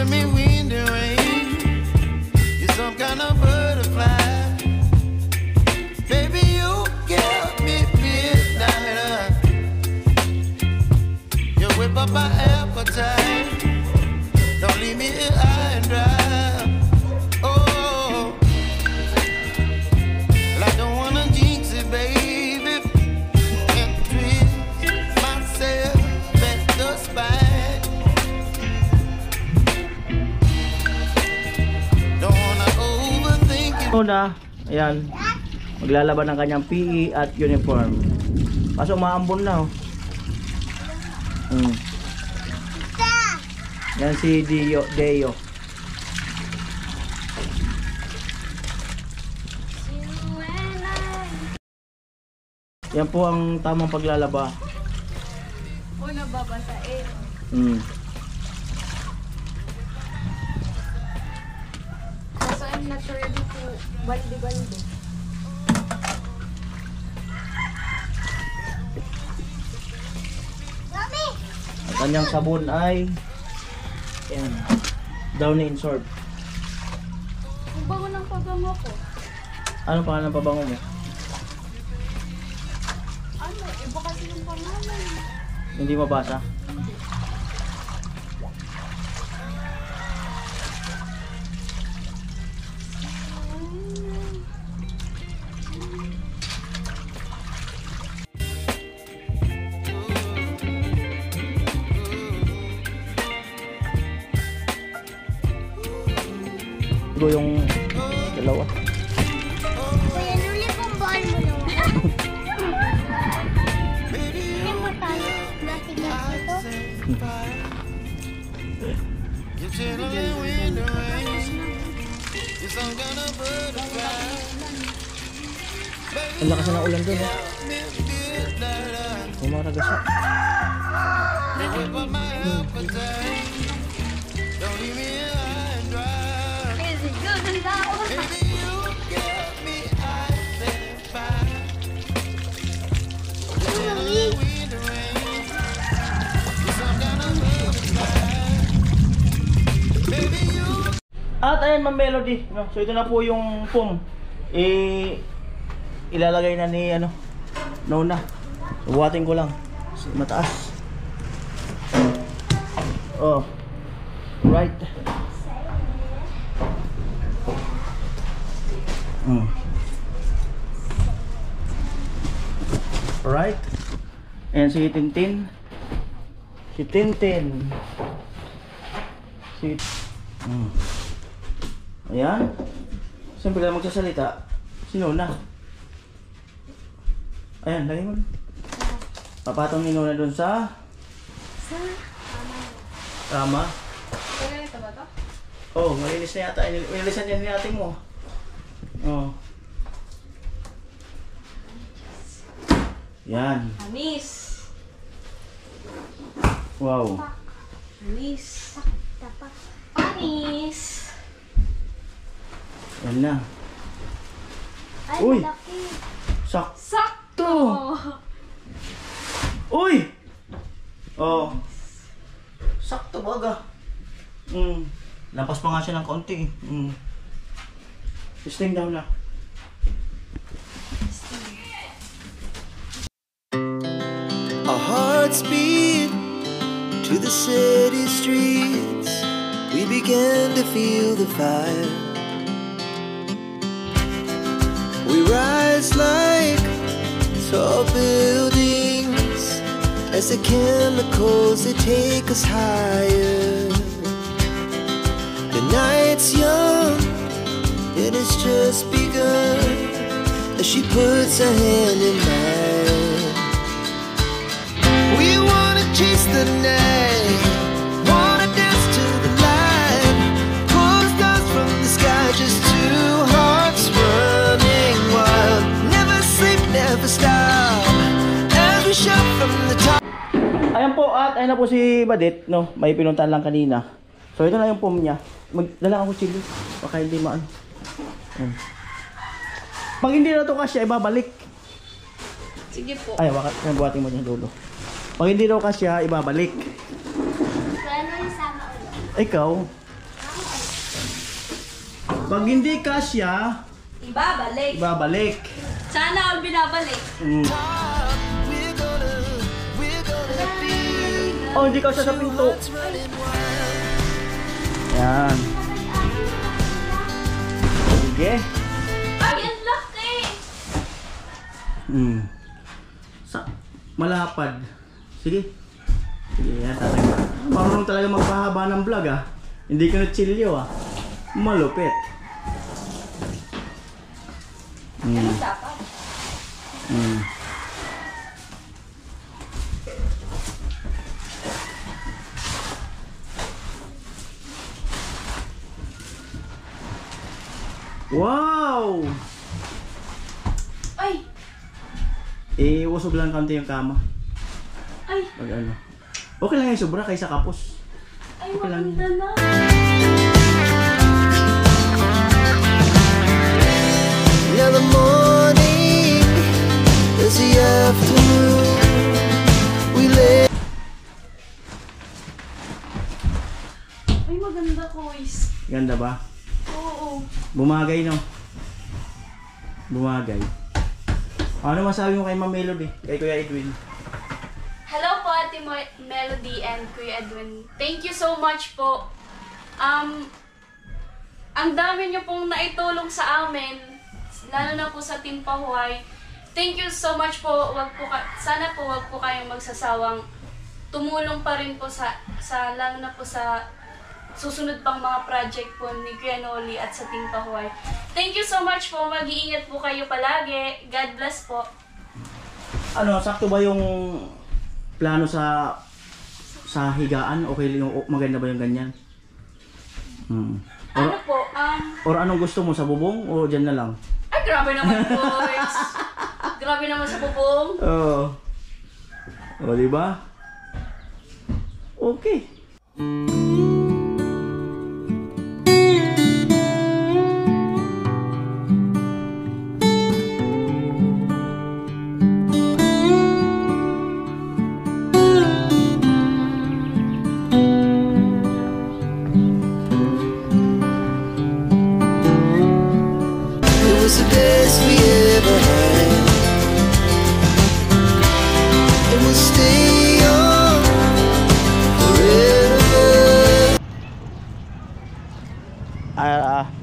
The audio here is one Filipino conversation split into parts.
giving me wind and rain. You're some kind of butterfly. Baby, you give me midnight. You whip up my appetite. Don't leave me here high and dry. Oh, well, I don't wanna jinx it, baby, and twist myself at the spine. Don't wanna overthink it. Una, ayan, maglalaban ng kanyang PE at uniform. Kaso maambon na, oh. Yan si Deo. Yan po ang tamang paglalaba. O nababasain. So I'm not ready to balde-balde. Ang kanyang sabon ay yan, Downy Insort. Ang bango ng pabango ko. Ano pangalan ng pabango mo? Ano? Iba kasi yung pangalan. Hindi mabasa? Yung dalawa. Kuya, nuli pong ball mo naman. Hindi mo tayo natigas ito. Ang lakas na ng ulan doon, eh. Umaragas siya. At ayan, Ma'am Melody, no? So ito na po yung foam. Ilalagay na ni Nona. So buhatin ko lang. So, mataas. Oh. Right. Right. And si Tintin. Ayan. Siyempre lang magsasalita. Si Nona. Ayan, lagay mo. Papatong ni Nona dun sa Rama. Kaya ito ba ito? Oh, malinis na yata. Inilisan yan ni ate mo. Oh. Yan. Anis. Wow. Anis. Anis. Yan na. Ay, Uy! malaki. Sakto! Uy! Oh. Sakto baga. Lapas pa nga siya ng konti. Sting daw na. Our hearts beat to the city streets. We began to feel the fire. We rise like tall buildings as the chemicals they take us higher. The night's young, it has just begun as she puts her hand in mine. We wanna chase the night, wanna dance to the light, pull the stars from the sky, just two hearts running wild. Never sleep, never stop, as we shout from the top. Ayan po, at ayan na po si Badit, no? May pinuntahan lang kanina. So ito na yung foam niya. Magdala ako chili, baka hindi maano. Pag hindi na ito kasya, ibabalik. Sige po. Ay, buhatin mo dyan dulo. Pag hindi daw kasya, ibabalik. Kaya ano yung sama ulit? Ikaw, Pag hindi kasya, Ibabalik. babalik. Sana all binabalik. Mm. We're gonna be Oh, hindi kasya sa pinto. running wild. Yan. Sige. Ay, ang laki! Sa malapad. Sige. Sige, yan talaga. Marunong talaga magpahaba ng vlog ah. Hindi ka na-chillyo ah. Malupit. Dapat. Wow! Ay! Usog lang kanto yung kama. Ay! Pag ano. Okay lang yung sobra kaysa kapos. Ay, Okay lang. maganda na. Now the morning is the afternoon. We lay. Ay, maganda ko, guys. Ganda ba? Oo. Bumagay no? Bumagay. Ano masabi mo kay Ma'am Melody? Kay Kuya Edwin? Hello po, Ate Melody and Kuya Edwin. Thank you so much po. Ang dami niyo pong naitulong sa amin, lalo na po sa Team Pahuay. Thank you so much po. Sana po wag po kayong magsasawang tumulong pa rin po sa lalo na po sa susunod pang mga project po ni Kuya Noli at sa Team Pahuay. Thank you so much po. Mag-iingat po kayo palagi. God bless po. Ano, sakto ba yung plano sa higaan? Okay yung maganda ba yung ganyan? Ano po? Or anong gusto mo, sa bubong o dyan na lang? Ay, grabe naman boys. Grabe naman sa bubong. Oo. O, diba? Okay. It was the best we ever had. And we'll stay on forever.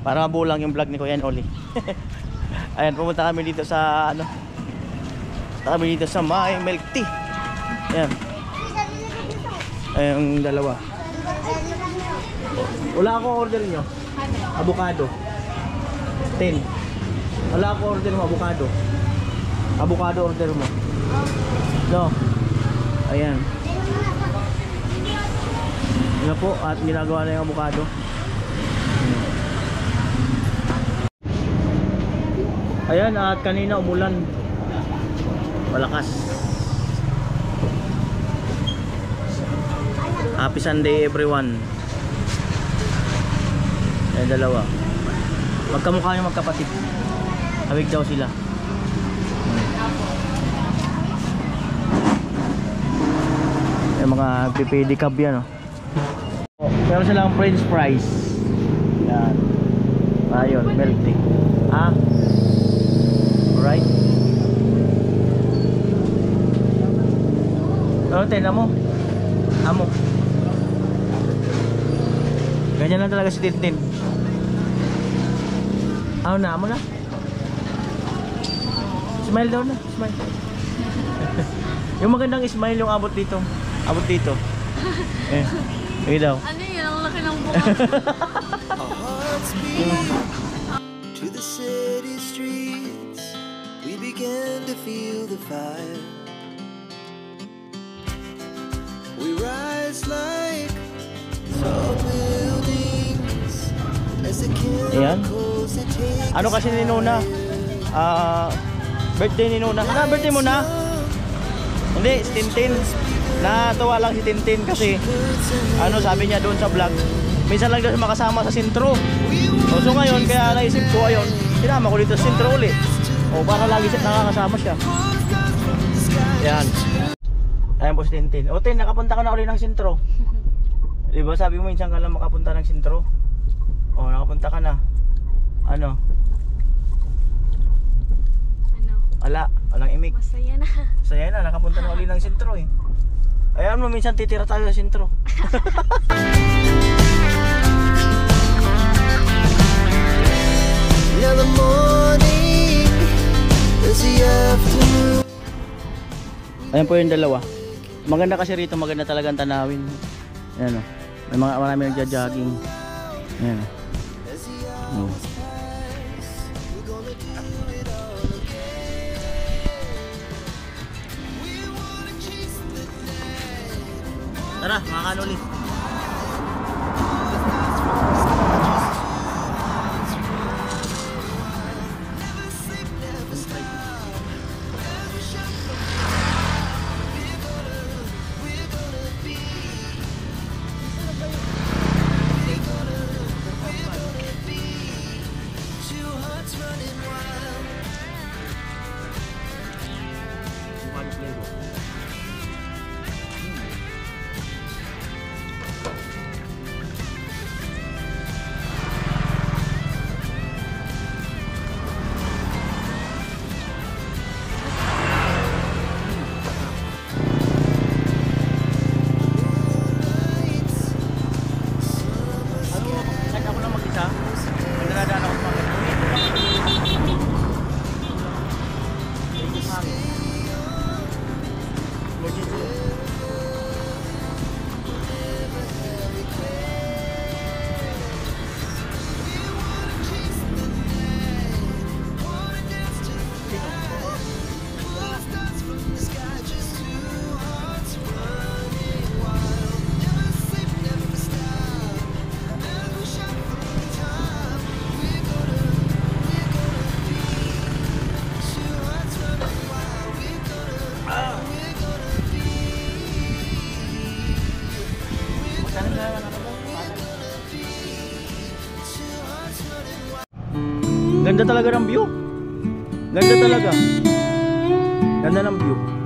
Para mabulang yung vlog ni Kuya Oli. Ayan, pumunta kami dito sa ano. Pumunta kami dito sa may milk tea. Ayan. Ayan yung dalawa. Wala akong order nyo. Avocado. 10. Wala akong order mo, avocado. Avocado order mo. No. Ayan. Yan po, at ginagawa na yung avocado. Ayan, at kanina umulan. Malakas. Happy Sunday everyone. Ayan, dalawa. Magkamukha yung magkapatid. Hawig daw sila. Yung mga pedicab yan, oh. Meron silang french fries. Yan. Ayun, milk tea. Alright. Ano, tingnan mo. Amo. Ganyan lang talaga si Tintin. Ano na, amo na. Smile daw na, smile. Yung magandang smile yung abot dito. Abot dito. Okay daw. Ano yun? Ang laki ng bunga. Our hearts beat to the city streets. We began to feel the fire. We rise like tall buildings as the Ayan. chemicals that take Ano kasi ni Nuna? Birthday ni Nuna. Ano, birthday mo na? Hindi, si Tintin. Natuwa lang si Tintin kasi ano sabi niya doon sa vlog, minsan lang daw siya makasama sa sentro. So ngayon, kaya naisip ko, ayun, sinama ko dito sa sentro ulit. O para lagi siya nakakasama siya. Yan. Ayan po si Tintin. O Tin, nakapunta ka na ulit ng sentro. Diba sabi mo minsan ka lang makapunta ng sentro? O nakapunta ka na. Ano? Ano? Walang imik. Masaya na. Saya na, nakapunta na uli ng sentro eh. Ayan mo, minsan titira tayo sa sentro. Now the morning is the afternoon. Ayan po yung dalawa. Maganda kasi rito, maganda talagang tanawin. Ayan o. May marami nagja-jogging. Ayan o. Tara, mga kanuli. Ganda talaga ng view. Ganda talaga. Ganda ng view.